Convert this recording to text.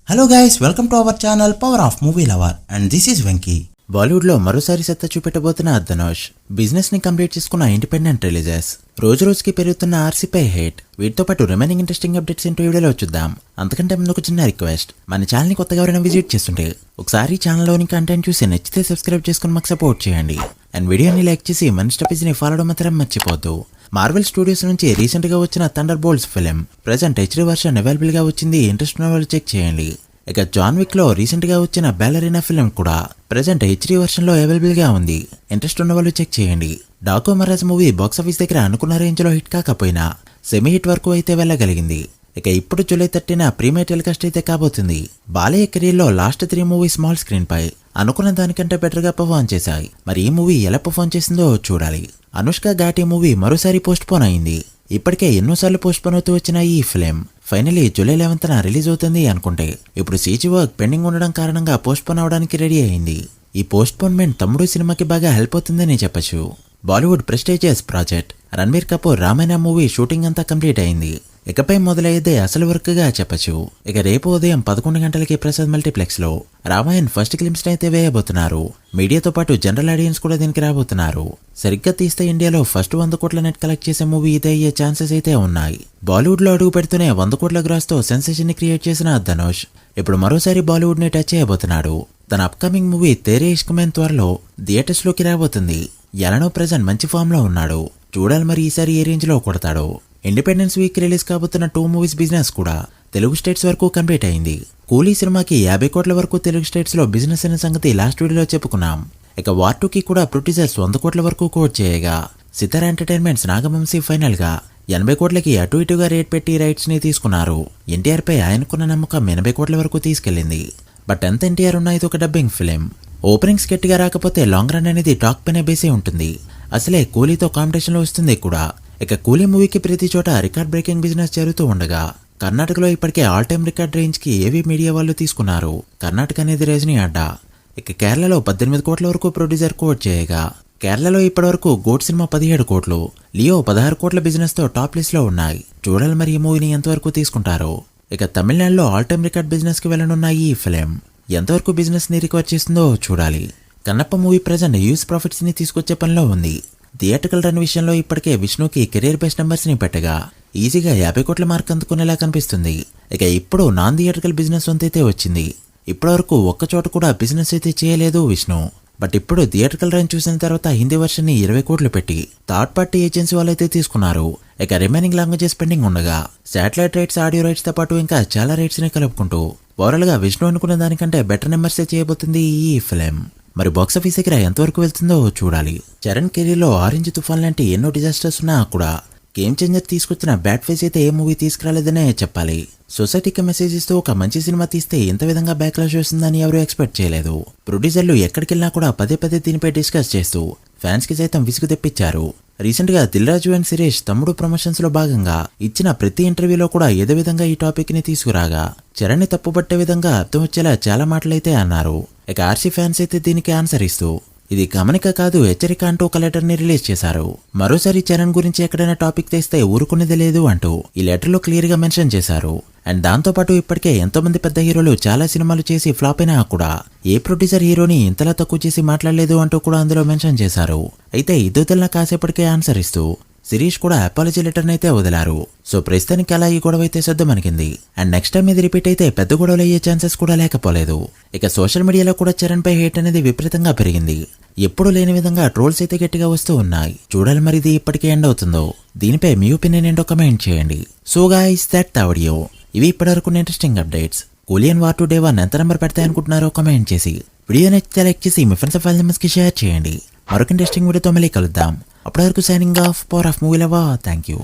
Hello guys, welcome to our channel power of movie lover and this is Venky. Bollywood లో మరోసారి సత్తా చూపెట్టబోతున్న Dhanush business ని complete చేసుకున్న ఇండిపెండెంట్ రిలీజెస్, రోజు రోజుకి పెరుగుతున్న ఆర్సీపై హేట్, వీటితో పాటు రిమైనింగ్ ఇంట్రెస్టింగ్ అప్డేట్స్ ఏంటో వీడియోలో చూద్దాం. అంతకంటే ముందు ఒక చిన్న రిక్వెస్ట్, మన ఛానల్ ని కొత్తగా ఎవరైనా విజిట్ చేస్తుంటే ఒకసారి ఛానల్లోని కంటెంట్ చూసి నచ్చితే సబ్స్క్రైబ్ చేసుకుని మాకు సపోర్ట్ చేయండి. అండ్ వీడియోని లైక్ చేసి మన స్టెప్స్ ని ఫాలో మాత్రం మర్చిపోద్దు. మార్వెల్ స్టూడియోస్ నుంచి రీసెంట్ గా వచ్చిన thunder bolts film present HD version available గా వచ్చింది. ఇంట్రెస్ట్ ఉన్న వాళ్ళు చెక్ చేయండి. ఇక జాన్ విక్ లో రీసెంట్ గా వచ్చిన బ్యాలరీనా ఫిలిం కూడా ప్రెజెంట్ హెచ్డీ వర్షన్ లో అవైలబుల్ గా ఉంది. ఇంట్రెస్ట్ ఉన్న వాళ్ళు చెక్ చేయండి. డాకో మహారాజ్ మూవీ బాక్సాఫీస్ దగ్గర అనుకున్న రేంజ్ లో హిట్ కాకపోయినా సెమీ హిట్ వరకు అయితే వెళ్ళగలిగింది. ఇక ఇప్పుడు జూలై 30న ప్రీమియర్ టెలికాస్ట్ అయితే కాబోతుంది. బాలయ్య కెరీర్ లో లాస్ట్ 3 మూవీ స్మాల్ స్క్రీన్ పై అనుకున్న దానికంటే బెటర్ గా పర్ఫార్మ్ చేశాయి. మరి ఈ మూవీ ఎలా పర్ఫార్మ్ చేసిందో చూడాలి. అనుష్క ఘాటి మూవీ మరోసారి పోస్ట్ పోన్ అయింది. ఇప్పటికే ఎన్నోసార్లు పోస్ట్ పోన్ అవుతూ వచ్చిన ఈ ఫిలిం ఫైనలీ జూలై 11న రిలీజ్ అవుతుంది అనుకుంటే ఇప్పుడు సీజీ వర్క్ పెండింగ్ ఉండడం కారణంగా పోస్ట్ పోన్ అవడానికి రెడీ అయింది. ఈ పోస్ట్ పోన్మెంట్ తమ్ముడు సినిమాకి బాగా హెల్ప్ అవుతుందని చెప్పచ్చు. Bollywood prestigious project Ranbir Kapoor Ramayana movie shooting అంతా కంప్లీట్ అయింది. ఇకపై మొదలయ్యేదే అసలు వర్క్ గా చెప్పచ్చు. ఇక రేపు ఉదయం 11 గంటలకి ప్రసాద్ మల్టీప్లెక్స్ లో రామాయణ్ ఫస్ట్ గ్లిమ్స్ అయితే వేయబోతున్నారు. మీడియాతో పాటు జనరల్ ఆడియన్స్ కూడా దీనికి రాబోతున్నారు. సరిగ్గా తీస్తే ఇండియాలో ఫస్ట్ 100 కోట్ల నెట్ కలెక్ట్ చేసే మూవీ ఇదే అయ్యే ఛాన్సెస్ అయితే ఉన్నాయి. బాలీవుడ్ లో అడుగు పెడుతూనే 100 కోట్ల గ్రాస్ తో సెన్సేషన్ ని క్రియేట్ చేసిన ధనుష్ ఇప్పుడు మరోసారి బాలీవుడ్ ని టచ్ చేయబోతున్నాడు. తన అప్కమింగ్ మూవీ తేరే ఇష్క్ మెన్ త్వరలో థియేటర్స్ లోకి రాబోతుంది. ఎలానో ప్రెజెంట్ మంచి ఫామ్ లో ఉన్నాడు. చూడాలి మరి ఈసారి ఏ రేంజ్ లో కొడతాడో. ఇండిపెండెన్స్ వీక్ రిలీజ్ కాబోతున్న 2 మూవీస్ బిజినెస్ కూడా తెలుగు స్టేట్స్ వరకు కంప్లీట్ అయింది. కూలీ సినిమాకి 50 కోట్ల వరకు తెలుగు స్టేట్స్ లో బిజినెస్ అనే సంగతి లాస్ట్ వీడియోలో చెప్పుకున్నాం. ఇక వార్ 2కి కూడా ప్రొడ్యూసర్స్ 100 కోట్ల వరకు కోట్ చేయగా సితారా ఎంటర్టైన్మెంట్స్ నాగవంశీ ఫైనల్ గా 80 కోట్లకి అటు ఇటుగా రేట్ పెట్టి రైట్స్ ని తీసుకున్నారు. ఎన్టీఆర్ పై ఆయనకున్న నమ్మకం 80 కోట్ల వరకు తీసుకెళ్లింది. బట్ ఎంత ఎన్టీఆర్ ఉన్నా ఇది ఒక డబ్బింగ్ ఫిలిం. ఓపెనింగ్స్ గట్టిగా రాకపోతే లాంగ్ రన్ అనేది టాక్ పైన బేసే ఉంటుంది. అసలే కూలీతో కాంపిటీషన్ లో వస్తుంది కూడా. ఇక కూలీ మూవీకి ప్రతి చోట రికార్డ్ బ్రేకింగ్ బిజినెస్ జరుగుతూ ఉండగా కర్ణాటకలో ఇప్పటికే ఆల్ టైమ్ రికార్డ్ రేంజ్ కి ఏవీ మీడియా వాళ్ళు తీసుకున్నారు. కర్ణాటక అనేది రజనీ అడ్డా. ఇక కేరళలో 18 కోట్ల వరకు ప్రొడ్యూసర్ కోట్ చేయగా కేరళలో ఇప్పటి వరకు గోట్ సినిమా 17 కోట్లు, లియో 16 కోట్ల బిజినెస్ తో టాప్ లిస్ట్ లో ఉన్నాయి. చూడాలి మరి ఈ మూవీని ఎంతవరకు తీసుకుంటారో. ఇక తమిళనాడులో ఆల్ టైమ్ రికార్డ్ బిజినెస్ కి వెళ్ళనున్న ఈ ఫిలిం ఎంతవరకు బిజినెస్ ని రికవర్ చేస్తుందో చూడాలి. Kannappa movie present use profits ని తీసుకొచ్చే పనిలో ఉంది. థియేట్రికల్ రన్ విషయంలో ఇప్పటికే విష్ణుకి కెరీర్ బెస్ట్ నెంబర్స్ ని పెట్టగా ఈజీగా 50 కోట్ల మార్క్ అందుకునేలా కనిపిస్తుంది. ఇక ఇప్పుడు నాన్ థియేట్రికల్ బిజినెస్ వంతైతే వచ్చింది. ఇప్పటివరకు ఒక్క చోట కూడా బిజినెస్ అయితే చేయలేదు విష్ణు. బట్ ఇప్పుడు థియేట్రికల్ రన్ చూసిన తర్వాత హిందీ వర్షన్ ని 20 కోట్లు పెట్టి థర్డ్ పార్టీ ఏజెన్సీ వాళ్ళైతే తీసుకున్నారు. ఇక రిమైనింగ్ లాంగ్వేజెస్ పెండింగ్ ఉండగా శాటిలైట్ రైట్స్, ఆడియో రైట్స్ తో పాటు ఇంకా చాలా రైట్స్ ని కలుపుకుంటూ ఓవరాల్ గా విష్ణు అనుకున్న దానికంటే బెటర్ నెంబర్స్ చేయబోతుంది ఈ ఫిలిం. మరి బాక్సాఫీస్ దగ్గర ఎంతవరకు వెళ్తుందో చూడాలి. చరణ్ కెరీర్ లో ఆరెంజ్ తుఫాన్ లాంటి ఎన్నో డిజాస్టర్స్ ఉన్నా కూడా గేమ్ చేంజర్ తీసుకొచ్చిన బ్యాడ్ ఫేస్ అయితే ఏ మూవీ తీసుకురాలేదనే చెప్పాలి. సొసైటీకి మెసేజ్ ఇస్తూ ఒక మంచి సినిమా తీస్తే ఇంత విధంగా బ్యాక్లాష్ వస్తుందని ఎవరూ ఎక్స్పెక్ట్ చేయలేదు. ప్రొడ్యూసర్లు ఎక్కడికెళ్ళినా కూడా పదే పదే దీనిపై డిస్కస్ చేస్తూ ఫ్యాన్స్ కి సైతం విసుగు తెప్పించారు. రీసెంట్ గా దిల్ రాజు అండ్ సురేష్ తమ్ముడు ప్రమోషన్స్ లో భాగంగా ఇచ్చిన ప్రతి ఇంటర్వ్యూలో కూడా ఏదో విధంగా ఈ టాపిక్ ని తీసుకురాగా చరణ్ ని తప్పుపట్టే విధంగా అర్థం వచ్చేలా చాలా మాటలైతే అన్నారు. ఇక ఆర్సీ ఫ్యాన్స్ అయితే దీనికి ఆన్సర్ ఇస్తూ ఇది గమనిక కాదు హెచ్చరిక అంటూ ఒక లెటర్ ని రిలీజ్ చేశారు. మరోసారి చరణ్ గురించి ఎక్కడైనా టాపిక్ తెస్తే ఊరుకునేది లేదు అంటూ ఈ లెటర్ లో క్లియర్ గా మెన్షన్ చేశారు. అండ్ దాంతో పాటు ఇప్పటికే ఎంతో మంది పెద్ద హీరోలు చాలా సినిమాలు చేసి ఫ్లాప్ అయినా కూడా ఏ ప్రొడ్యూసర్ హీరోని ఇంతలా తక్కువ చేసి మాట్లాడలేదు అంటూ కూడా అందులో మెన్షన్ చేశారు. అయితే ఇద్దరులా కాసేపటికే ఆన్సర్ ఇస్తూ శిరీష్ కూడా అపాలజీ లెటర్ అయితే వదిలారు. సో ప్రస్తుతానికి అలా ఈ గొడవ అయితే సర్దుమణిగింది. అండ్ నెక్స్ట్ టైం ఇది రిపీట్ అయితే పెద్ద గొడవలు అయ్యే ఛాన్సెస్ కూడా లేకపోలేదు. ఇక సోషల్ మీడియాలో కూడా చరణ్ పై హేట్ అనేది విపరీతంగా పెరిగింది. ఎప్పుడు లేని విధంగా ట్రోల్స్ అయితే గట్టిగా వస్తూ ఉన్నాయి. చూడాలి మరి ఇది ఇప్పటికే ఎండ్ అవుతుందో. దీనిపై మీ ఒపీనియన్ ఏంటో కమెంట్ చేయండి. So guys that the video. ఇవి ఇప్పటివరకు ఇంట్రెస్టింగ్ అప్డేట్స్. కూలియన్ వార్ 2 Day 1 ఎంత నెంబర్ పెడతాయనుకుంటున్నారో కమెంట్ చేసి వీడియో నచ్చితే లైక్ చేసి మీ ఫ్రెండ్స్ ఫైల్ నెంబర్స్ కి షేర్ చేయండి. మరొక ఇంట్రెస్టింగ్ వీడియోతో మళ్ళీ కలుద్దాం. అప్పటి వరకు signing off power of movie lover. Thank you.